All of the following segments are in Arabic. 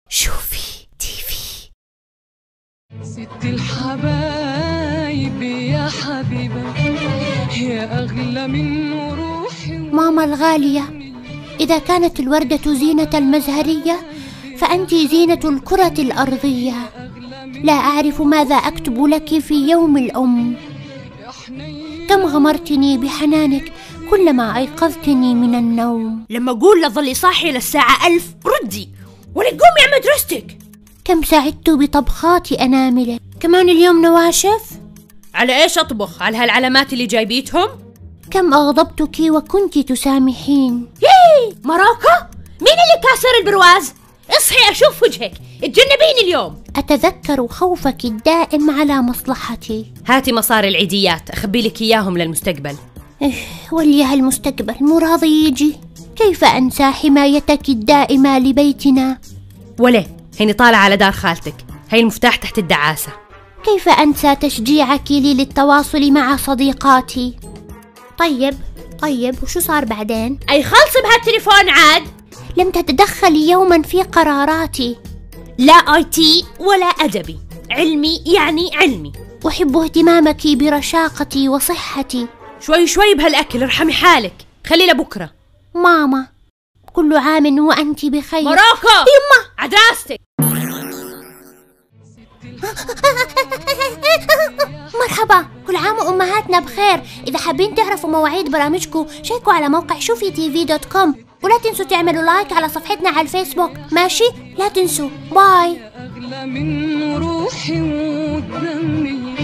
شوفي تيفي. ست الحبايب يا حبيبة يا أغلى من روحي. ماما الغالية، إذا كانت الوردة زينة المزهرية فأنت زينة الكرة الأرضية. لا أعرف ماذا أكتب لك في يوم الأم. كم غمرتني بحنانك كلما أيقظتني من النوم. لما أقول لظلي صاحية للساعة 1000 ردي ولا قومي على مدرستك. كم سعدت بطبخات أناملك. كمان اليوم نواشف. على إيش أطبخ؟ على هالعلامات اللي جايبيتهم؟ كم أغضبتك وكنت تسامحين. ياي مراكة، مين اللي كاسر البرواز؟ اصحي أشوف وجهك، اتجنبيني اليوم. أتذكر خوفك الدائم على مصلحتي. هاتي مصاري العيديات أخبي لك إياهم للمستقبل. وليه المستقبل مو راضي يجي. كيف أنسى حمايتك الدائمة لبيتنا؟ وليه؟ هيني طالعة على دار خالتك، هي المفتاح تحت الدعاسة. كيف أنسى تشجيعك لي للتواصل مع صديقاتي؟ طيب وشو صار بعدين؟ أي خلصي بهالتليفون عاد. لم تتدخلي يوما في قراراتي. لا اي تي ولا أدبي، علمي يعني علمي. أحب اهتمامك برشاقتي وصحتي. شوي شوي بهالأكل، ارحمي حالك، خلي لبكرة. ماما، كل عام وأنت بخير. مراكو يما عدراستك. مرحبا، كل عام وأمهاتنا بخير. إذا حابين تعرفوا مواعيد برامجكم شيكوا على موقع شوفي-tv.com، ولا تنسوا تعملوا لايك على صفحتنا على الفيسبوك. ماشي؟ لا تنسوا. باي. أغلى من روحي ودمي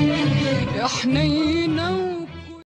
يا حنينة.